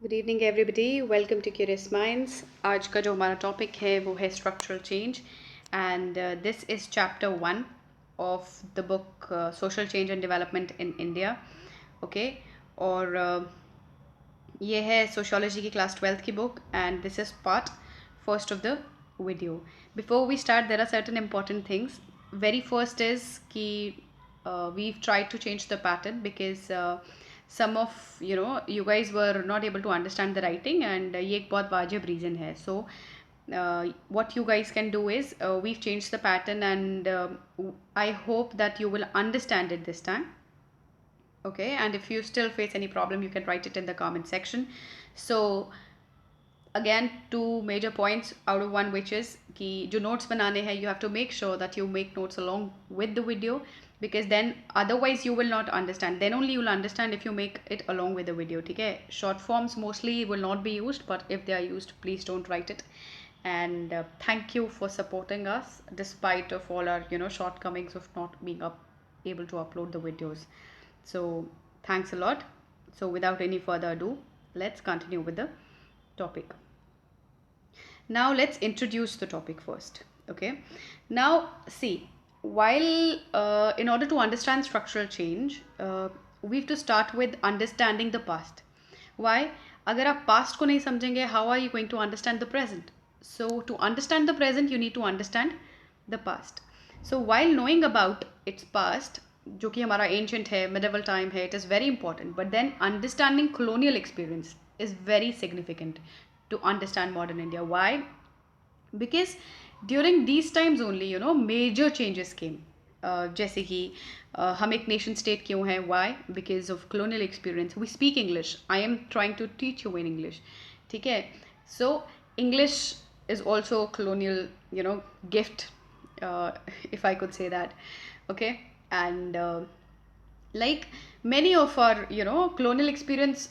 Good evening everybody, welcome to curious minds. आज का जो हमारा टॉपिक है वो है structural change and this is chapter 1 of the book social change and development in India. Okay, और ये है सोशियोलॉजी की क्लास 12th की book and this is part first of the video. Before we start there are certain important things. Very first is कि we've tried to change the pattern because some of you guys were not able to understand the writing and ये एक बहुत वाजिब reason है. So what you guys can do is we've changed the pattern and I hope that you will understand it this time. Okay, and if you still face any problem you can write it in the comment section. So again, two major points out of one, which is कि जो notes बनाने हैं you have to make sure that you make notes along with the video, because then otherwise you will not understand. Then only you will understand if you make it along with the video. ठीक है, short forms mostly will not be used, but if they are used, please don't write it. And thank you for supporting us despite of all our shortcomings of not being able to upload the videos. So thanks a lot. So without any further ado, let's continue with the topic. Now let's introduce the topic first. Okay, now see, while in order to understand structural change, we have to start with understanding the past. Why? अगर आप past को नहीं समझेंगे, how are you going to understand the present? So to understand the present you need to understand the past. So while knowing about its past, जो कि हमारा ancient है, medieval time है, it is very important. But then understanding colonial experience is very significant to understand modern India. Why? Because during these times only major changes came. जैसे कि हम एक nation state क्यों हैं? Why? Because of colonial experience. We speak English. I am trying to teach you in English. ठीक है, so English is also a colonial gift, if I could say that. Okay, and like many of our colonial experience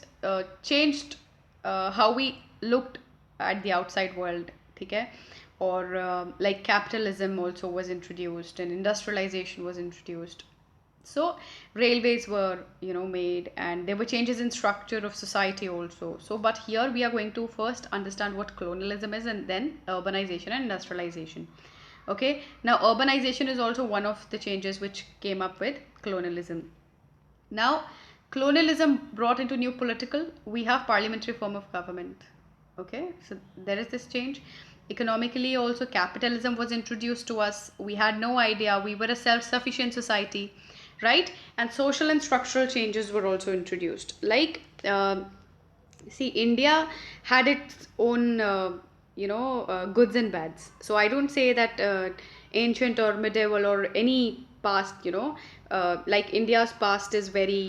changed how we looked at the outside world. ठीक है, or like capitalism also was introduced and industrialization was introduced. So railways were made and there were changes in structure of society also. So but here we are going to first understand what colonialism is and then urbanization and industrialization. Okay, now urbanization is also one of the changes which came up with colonialism. Now colonialism brought into new political, we have parliamentary form of government. Okay, so there is this change. Economically also capitalism was introduced to us. We had no idea, we were a self-sufficient society, right? And social and structural changes were also introduced. Like see, India had its own goods and bads. So I don't say that ancient or medieval or any past like India's past is very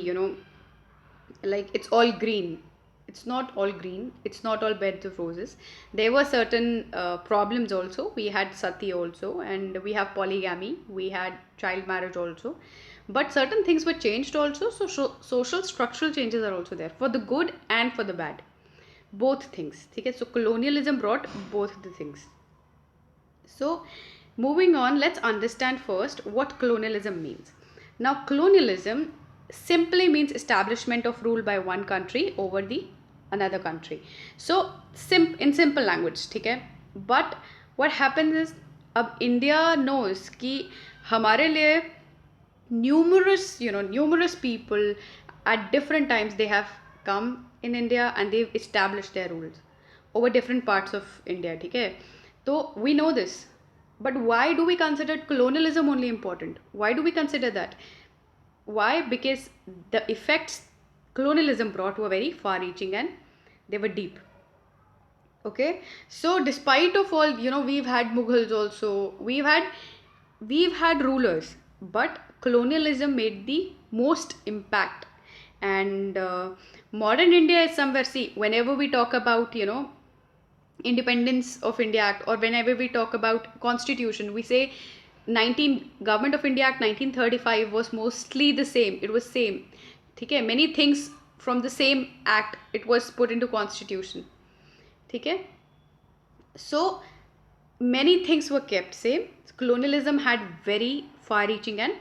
like it's all green. It's not all green, it's not all beds of roses. There were certain problems also. We had sati also, and we have polygamy, we had child marriage also, but certain things were changed also. So social structural changes are also there for the good and for the bad, both things. Okay, so colonialism brought both the things. So moving on, let's understand first what colonialism means. Now colonialism simply means establishment of rule by one country over the another country. So in simple language, ठीक है. But what happens is, अब India knows कि हमारे लिए numerous people at different times they have come in India and they've established their rules over different parts of India. ठीक है, so we know this. But why do we consider colonialism only important? Why do we consider that? Why? Because the effects colonialism brought were very far reaching and they were deep. Okay, so despite of all we've had Mughals also, we've had rulers, but colonialism made the most impact. And modern India is somewhere, see, whenever we talk about Independence of India Act, or whenever we talk about Constitution, we say Government of India Act 1935 was mostly the same. It was same. Okay, many things from the same act it was put into Constitution. Okay, so many things were kept same. Colonialism had very far-reaching and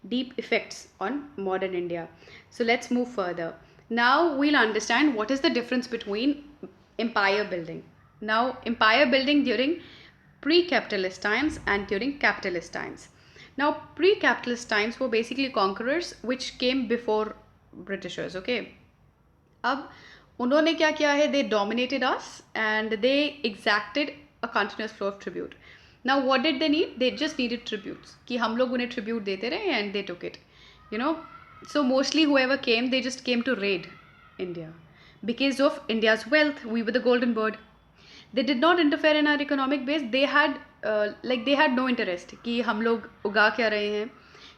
deep effects on modern India. So let's move further. Now we'll understand what is the difference between empire building. Now, empire building during pre-capitalist times and during capitalist times. Now, pre-capitalist times were basically conquerors which came before Britishers, okay? अब उन्होंने क्या किया है, they dominated us and they exacted a continuous flow of tribute. Now what did they need? They just needed tributes, कि हम लोग उन्हें tribute देते रहे and they took it, you know. So mostly whoever came, they just came to raid India. Because of India's wealth, we were the golden bird. They did not interfere in our economic base. They had they had no interest कि हम लोग उगा क्या रहे हैं,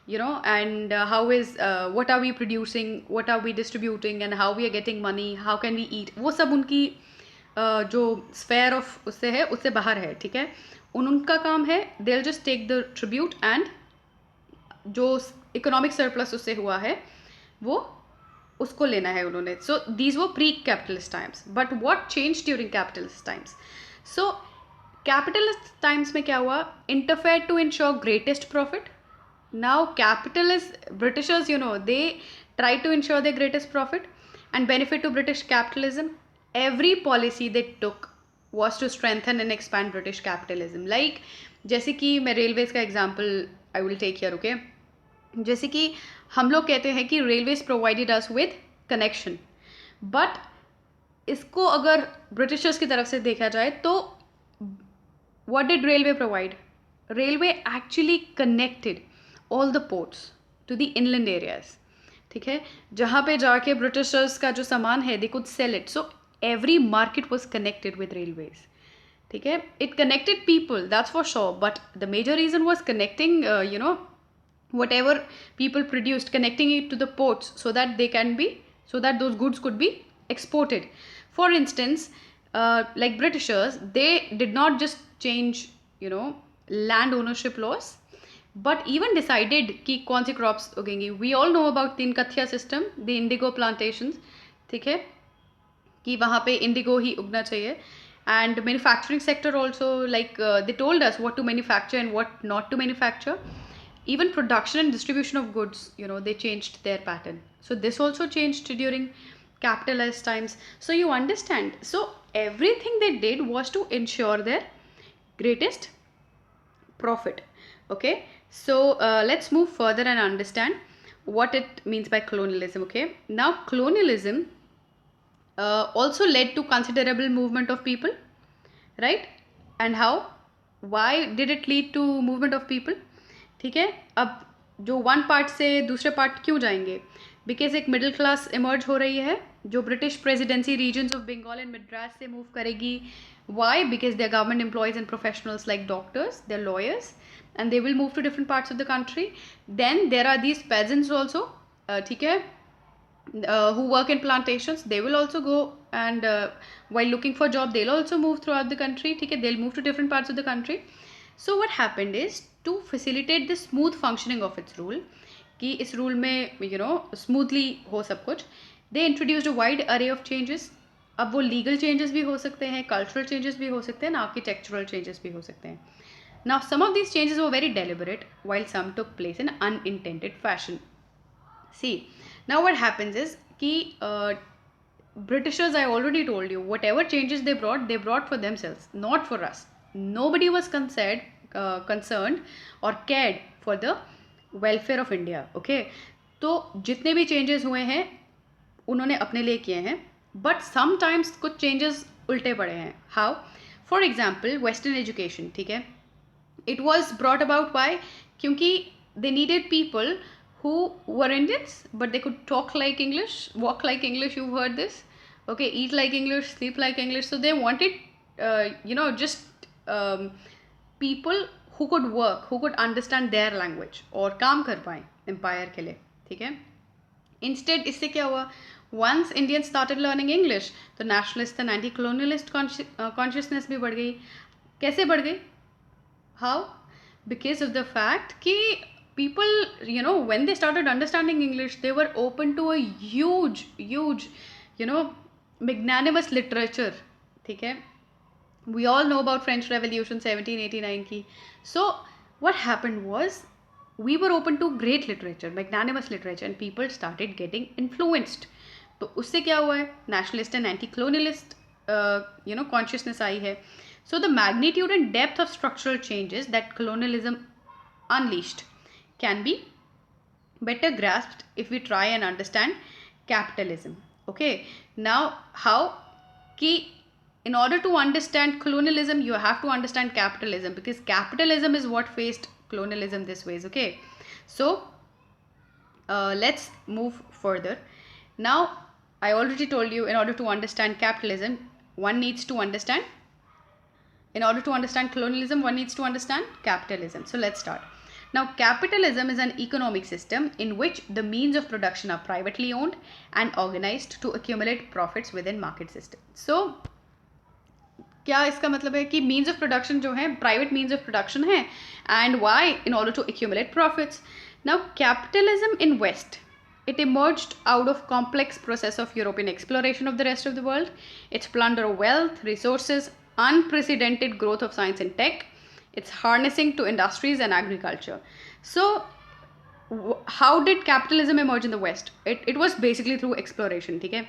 you know, and how is what are we producing, what are we distributing and how we are getting money, how can we eat. वो सब उनकी जो sphere of उससे है, उससे बाहर है, ठीक है. उनका काम है, they'll just take the tribute and जो इकोनॉमिक सरप्लस उससे हुआ है वो उसको लेना है उन्होंने. सो दीज वो pre capitalist times. But what change during capitalist times? So capitalist times में क्या हुआ? Interfere to ensure greatest profit. Now capitalist Britishers, you know, they try to ensure their greatest profit and benefit to British capitalism. Every policy they took was to strengthen and expand British capitalism. Like जैसे कि मैं railways का example I will take here, okay. जैसे कि हम लोग कहते हैं कि railways provided us with connection, but इसको अगर ब्रिटिशर्स की तरफ से देखा जाए तो what did railway provide? Railway actually connected all the ports to the inland areas, ठीक है, जहाँ पे जाके ब्रिटिशर्स का जो सामान है they could sell it. So every market was connected with railways, ठीक है. It connected people, that's for sure, but the major reason was connecting you know whatever people produced, connecting it to the ports so that they can be, so that those goods could be exported. For instance, like Britishers, they did not just change, you know, land ownership laws, but even decided कि कौन सी crops उगेंगी. We all know about the Inkathia system, the indigo plantations, ठीक है, कि वहाँ पे indigo ही उगना चाहिए. And manufacturing sector also, like they told us what to manufacture and what not to manufacture. Even production and distribution of goods, you know, they changed their pattern. So this also changed during capitalist times. So you understand, so everything they did was to ensure their greatest profit, okay. So let's move further and understand what it means by colonialism, okay. Now colonialism also led to considerable movement of people, right? And how? Why did it lead to movement of people? ठीक है. अब जो one part से दूसरे part क्यों जाएंगे? Because एक middle class emerge हो रही है जो British presidency regions of Bengal and Madras से मूव करेगी. Why? Because they are government employees and professionals like doctors, they are lawyers, and they will move to different parts of the country. Then there are these peasants also, ठीक है, who work in plantations. They will also go and while looking for job they'll also move throughout the country, ठीक है, they'll move to different parts of the country. So what happened is, to facilitate the smooth functioning of its rule, कि इस rule में you know smoothly हो सब कुछ, they introduced a wide array of changes. अब वो legal changes भी हो सकते हैं, cultural changes भी हो सकते हैं, architectural changes भी हो सकते हैं. Now some of these changes were very deliberate while some took place in unintended fashion. See, now what happens is कि Britishers, I already told you, whatever changes they brought for themselves, not for us. Nobody was concerned or cared for the welfare of India, okay. तो जितने भी changes हुए हैं उन्होंने अपने लिए किए हैं, but sometimes कुछ changes उल्टे पड़े हैं. How? For example, Western education, ठीक है, it was brought about by, क्योंकि they needed people who were Indians but they could talk like English, walk like English, you've heard this, okay, eat like English, sleep like English. So they wanted you know just people who could work, who could understand their language और काम कर पाए empire के लिए, ठीक है. Instead इससे क्या हुआ? once Indians started learning English, तो nationalist and anti-colonialist consciousness भी बढ़ गई. कैसे बढ़ गई? How? Because of the fact कि people, you know, when they started understanding English, they were open to a huge, you know, magnanimous literature, ठीक है. We all know about French Revolution 1789 की. So what happened was, we were open to great literature, magnanimous literature, and people started getting influenced तो उससे क्या हुआ है, nationalist and anti colonialist consciousness आई है. So the magnitude and depth of structural changes that colonialism unleashed can be better grasped if we try and understand capitalism. Okay, now how ki in order to understand colonialism you have to understand capitalism, because capitalism is what faced colonialism this ways. Okay, so let's move further. Now I already told you, in order to understand capitalism one needs to understand, in order to understand colonialism one needs to understand capitalism. So let's start. Now capitalism is an economic system in which the means of production are privately owned and organized to accumulate profits within market system. So क्या इसका मतलब है कि means of production जो है private means of production है, and why, in order to accumulate profits. Now capitalism in west, it emerged out of complex process of European exploration of the rest of the world, its plunder of wealth, resources, unprecedented growth of science and tech, its harnessing to industries and agriculture. So how did capitalism emerge in the West? It was basically through exploration, okay?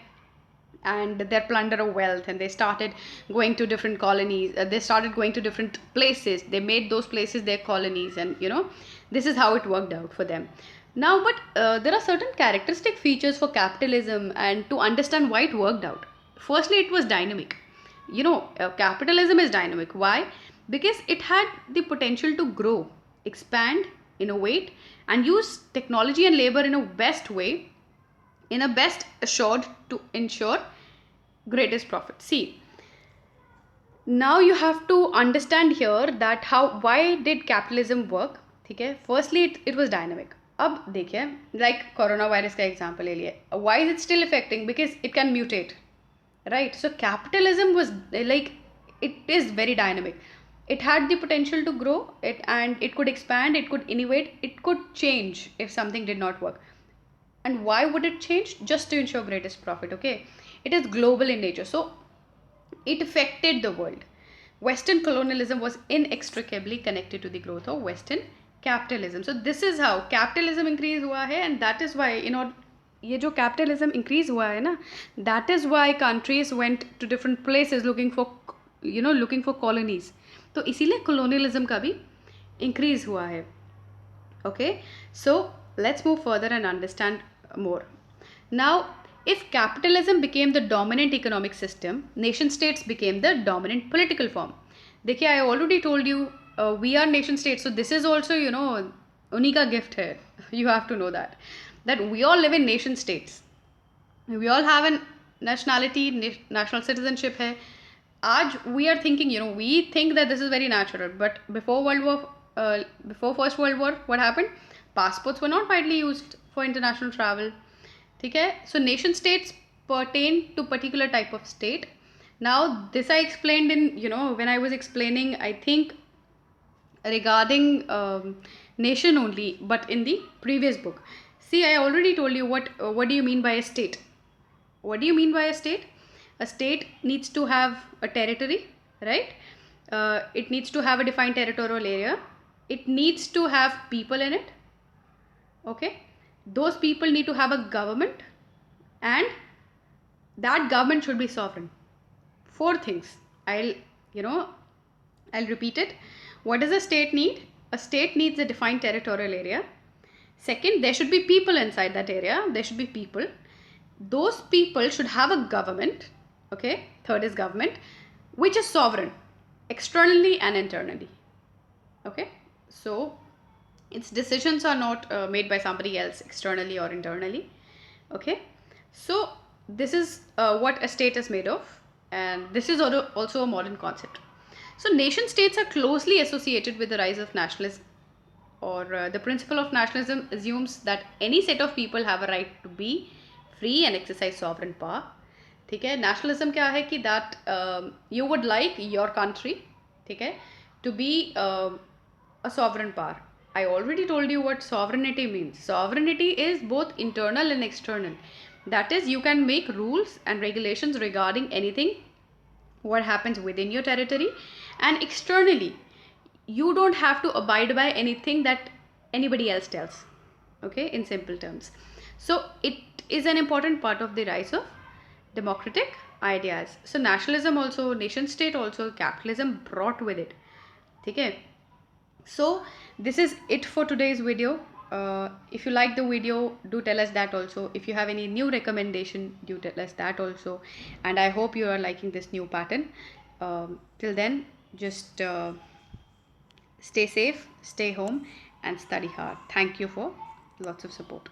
And their plunder of wealth, and they started going to different colonies, they started going to different places, they made those places their colonies, and this is how it worked out for them. Now but there are certain characteristic features for capitalism, and to understand why it worked out, firstly it was dynamic. Capitalism is dynamic. Why? Because it had the potential to grow, expand, innovate, and use technology and labor in a best way, in a best assured to ensure greatest profit. See, now you have to understand here that why did capitalism work. ठीक है, firstly it was dynamic. अब देखिए, like corona virus का example ले लिए, why is it still affecting? Because it can mutate, right? So capitalism was like, it is very dynamic. It had the potential to grow, and it could expand, it could innovate, it could change if something did not work. And why would it change? Just to ensure greatest profit. Okay, it is global in nature, so it affected the world. Western colonialism was inextricably connected to the growth of Western capitalism. So this is how capitalism increase हुआ है, and that is why ये जो capitalism increase हुआ है ना, that is why countries went to different places looking for colonies. तो इसीलिए colonialism का भी increase हुआ है. Okay, so let's move further and understand more. Now if capitalism became the dominant economic system, nation states became the dominant political form. देखिए, I already told you we are nation states, so this is also उन्हीं का gift है. You have to know that we all live in nation states, we all have a nationality, national citizenship है. आज we are thinking, we think that this is very natural, but before first world war what happened? Passports were not widely used for international travel. ठीक है, so nation states pertain to particular type of state. Now this I explained in when I was explaining, I think regarding nation only, but in the previous book. See, I already told you what do you mean by a state. What do you mean by a state? A state needs to have a territory, right? It needs to have a defined territorial area. It needs to have people in it. Okay, those people need to have a government, and that government should be sovereign. 4 things. I'll repeat it. What does a state need? A state needs a defined territorial area. Second, there should be people inside that area. There should be people. Those people should have a government. Okay. Third is government, which is sovereign, externally and internally. Okay. So its decisions are not made by somebody else, externally or internally. Okay. So this is what a state is made of, and this is also a modern concept. So nation states are closely associated with the rise of nationalism, or the principle of nationalism assumes that any set of people have a right to be free and exercise sovereign power. ठीक है, nationalism क्या है कि that you would like your country, ठीक है, to be a sovereign power. I already told you what sovereignty means. Sovereignty is both internal and external. That is, you can make rules and regulations regarding anything what happens within your territory, and externally you don't have to abide by anything that anybody else tells. Okay, in simple terms. So it is an important part of the rise of democratic ideas. So nationalism also, nation state also, capitalism brought with it. Okay. So this is it for today's video. If you like the video, do tell us that also. If you have any new recommendation, do tell us that also. And I hope you are liking this new pattern. Till then, just stay safe, stay home, and study hard. Thank you for lots of support.